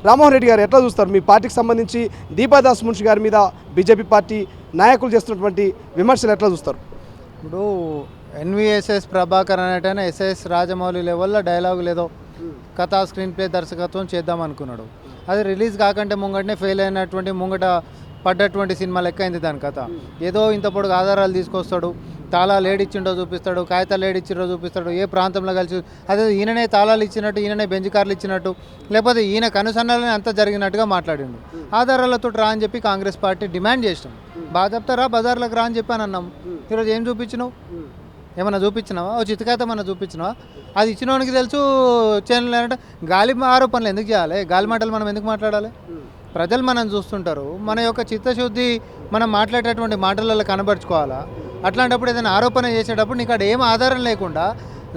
రామ్మోహన్ రెడ్డి గారు ఎట్లా చూస్తారు మీ పార్టీకి సంబంధించి దీపాదాస్ మున్షి గారి మీద బీజేపీ పార్టీ నాయకులు చేస్తున్నటువంటి విమర్శలు ఎట్లా చూస్తారు? ఇప్పుడు ఎన్విఎస్ఎస్ ప్రభాకర్ అనేటైనా ఎస్ఎస్ రాజమౌళి లెవెల్లో డైలాగ్ లేదో కథా స్క్రీన్ ప్లే దర్శకత్వం చేద్దాం అనుకున్నాడు. అది రిలీజ్ కాకంటే ముంగటనే ఫెయిల్ అయినటువంటి ముంగట పడ్డటువంటి సినిమా లెక్క అయింది దాని కథ. ఏదో ఇంత పొడుగు ఆధారాలు తీసుకొస్తాడు, తాళాలు ఏడిచ్చిండో చూపిస్తాడు, కాగితాలు ఏడిచ్చిండో చూపిస్తాడు, ఏ ప్రాంతంలో కలిసి అదే ఈయననే తాళాలు ఇచ్చినట్టు, ఈయననే బెంచ్ కార్లు ఇచ్చినట్టు, లేకపోతే ఈయన కనుసన్నలనే అంతా జరిగినట్టుగా మాట్లాడిండు. ఆధారాలతో రా అని చెప్పి కాంగ్రెస్ పార్టీ డిమాండ్ చేసినాం. బాగా చెప్తారా బజార్లకు రా అని చెప్పి అని అన్నాం. ఈరోజు ఏం చూపించినావు? ఏమన్నా చూపించినావా? ఓ చిత్తకాయత ఏమన్నా చూపించినావా? అది ఇచ్చినోనికి తెలుసు. ఛానల్ అంటే గాలి ఆరోపణలు ఎందుకు చేయాలి? గాలి మాటలు మనం ఎందుకు మాట్లాడాలి? ప్రజలు మనం చూస్తుంటారు. మన యొక్క చిత్తశుద్ధి మనం మాట్లాడేటువంటి మాటలలో కనబరుచుకోవాలా. అట్లాంటప్పుడు ఏదైనా ఆరోపణ చేసేటప్పుడు నీకు అక్కడ ఏం ఆధారం లేకుండా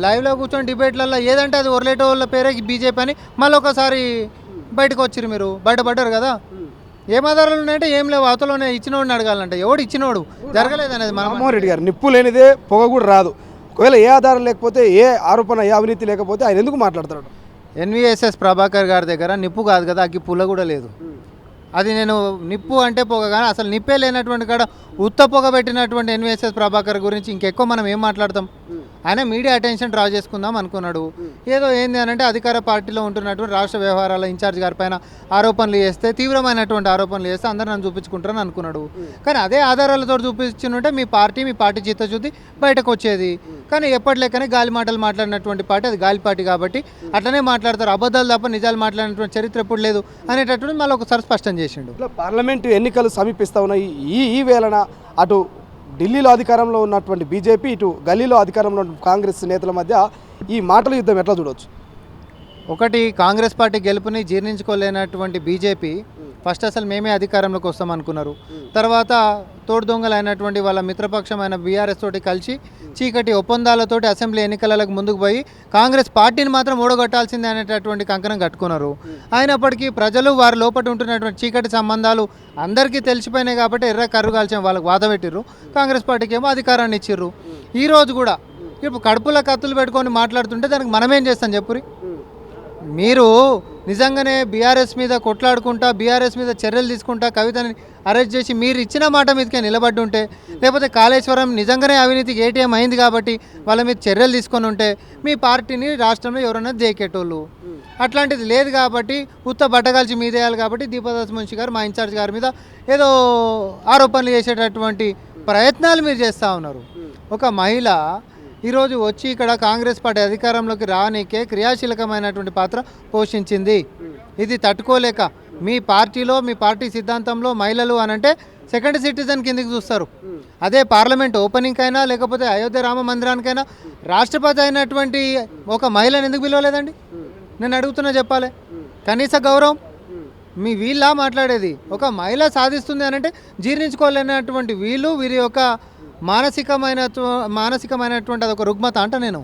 లైవ్లో కూర్చొని డిబేట్లలో ఏదంటే అది ఒరలేటో వాళ్ళ పేరే బీజేపీ అని మళ్ళీ ఒకసారి బయటకు వచ్చిరు. మీరు బయటపడ్డారు కదా. ఏం ఆధారాలు ఉన్నాయంటే ఏం లేవు. అవతలోనే ఇచ్చినోడిని అడగాలంటే ఎవడు ఇచ్చినోడు జరగలేదనేది. రామ్మోహన్ రెడ్డి గారు నిప్పు లేనిదే పొగ కూడా రాదు. ఒకవేళ ఏ ఆధారం లేకపోతే, ఏ ఆరోపణ, ఏ అవినీతి లేకపోతే ఆయన ఎందుకు మాట్లాడతాడు? ఎన్విఎస్ఎస్ ప్రభాకర్ గారి దగ్గర నిప్పు కాదు కదా, అగ్గి పుల్ల కూడా లేదు. అది నేను నిప్పు అంటే పొగ, కానీ అసలు నిప్పే లేనటువంటి కాడ ఉత్త పొగ పెట్టినటువంటి ఎన్విఎస్ఎస్ ప్రభాకర్ గురించి ఇంకెక్కువ మనం ఏం మాట్లాడతాం? ఆయన మీడియా అటెన్షన్ డ్రా చేసుకుందాం అనుకున్నాడు. ఏదో ఏంది అని అంటే అధికార పార్టీలో ఉంటున్నటువంటి రాష్ట్ర వ్యవహారాల ఇన్ఛార్జ్ గారి పైన ఆరోపణలు చేస్తే, తీవ్రమైనటువంటి ఆరోపణలు చేస్తే అందరూ నన్ను చూపించుకుంటారని అనుకున్నాడు. కానీ అదే ఆధారాలతో చూపించుంటే మీ పార్టీ చిత్తశుద్ధి బయటకు వచ్చేది. కానీ ఎప్పటిలేకనే గాలి మాటలు మాట్లాడినటువంటి పార్టీ అది గాలి పార్టీ కాబట్టి అట్లనే మాట్లాడతారు. అబద్ధాలు తప్ప నిజాలు మాట్లాడినటువంటి చరిత్ర ఎప్పుడు లేదు అనేటటువంటి మళ్ళీ ఒకసారి స్పష్టం చేసిండు. పార్లమెంటు ఎన్నికలు సమీపిస్తూ ఉన్నాయి. ఈ వేళన అటు ఢిల్లీలో అధికారంలో ఉన్నటువంటి బీజేపీ, ఇటు గల్లీలో అధికారంలో ఉన్న కాంగ్రెస్ నేతల మధ్య ఈ మాటల యుద్ధం ఎట్లా చూడవచ్చు? ఒకటి, కాంగ్రెస్ పార్టీ గెలుపుని జీర్ణించుకోలేనటువంటి బీజేపీ ఫస్ట్ అసలు మేమే అధికారంలోకి వస్తాం అనుకున్నారు. తర్వాత తోడు దొంగలైనటువంటి వాళ్ళ మిత్రపక్షమైన బీఆర్ఎస్ తోటి కలిసి చీకటి ఒప్పందాలతోటి అసెంబ్లీ ఎన్నికలకు ముందుకు పోయి కాంగ్రెస్ పార్టీని మాత్రం ఓడగొట్టాల్సిందే అనేటటువంటి కంకణం కట్టుకున్నారు. అయినప్పటికీ ప్రజలు వారి లోపల ఉంటున్నటువంటి చీకటి సంబంధాలు అందరికీ తెలిసిపోయినాయి కాబట్టి ఎర్ర కర్రు కాల్చిన వాళ్ళకి వాద పెట్టిర్రు. కాంగ్రెస్ పార్టీకి ఏమో అధికారాన్ని ఇచ్చిర్రు. ఈరోజు కూడా ఇప్పుడు కడుపులో కత్తులు పెట్టుకొని మాట్లాడుతుంటే దానికి మనమేం చేస్తాం చెప్పురి? మీరు నిజంగానే బీఆర్ఎస్ మీద కొట్లాడుకుంటా, బీఆర్ఎస్ మీద చర్యలు తీసుకుంటా కవితని అరెస్ట్ చేసి మీరు ఇచ్చిన మాట మీదకే నిలబడి ఉంటే, లేకపోతే కాళేశ్వరం నిజంగానే అవినీతికి ఏటీఎం అయింది కాబట్టి వాళ్ళ మీద చర్యలు తీసుకొని ఉంటే మీ పార్టీని రాష్ట్రంలో ఎవరైనా దేకేటోళ్ళు. అట్లాంటిది లేదు కాబట్టి ఉత్త బట్టగాల్చి మీదేయాలి కాబట్టి దీపాదాస్ మున్షి గారు మా ఇన్ఛార్జ్ గారి మీద ఏదో ఆరోపణలు చేసేటటువంటి ప్రయత్నాలు మీరు చేస్తూ ఉన్నారు. ఒక మహిళ ఈరోజు వచ్చి ఇక్కడ కాంగ్రెస్ పార్టీ అధికారంలోకి రానికే క్రియాశీలకమైనటువంటి పాత్ర పోషించింది. ఇది తట్టుకోలేక మీ పార్టీలో, మీ పార్టీ సిద్ధాంతంలో మహిళలు అనంటే సెకండ్ సిటిజన్ కిందకి చూస్తారు. అదే పార్లమెంట్ ఓపెనింగ్ అయినా లేకపోతే అయోధ్య రామ మందిరానికైనా రాష్ట్రపతి అయినటువంటి ఒక మహిళను ఎందుకు పిలవలేదండి? నేను అడుగుతున్నా, చెప్పాలి. కనీస గౌరవం మీ వీళ్ళ మాట్లాడేది. ఒక మహిళ సాధిస్తుంది అనంటే జీర్ణించుకోలేనటువంటి వీళ్ళు, వీరి యొక్క మానసికమైనటువంటి అదొక రుగ్మత అంట నేను.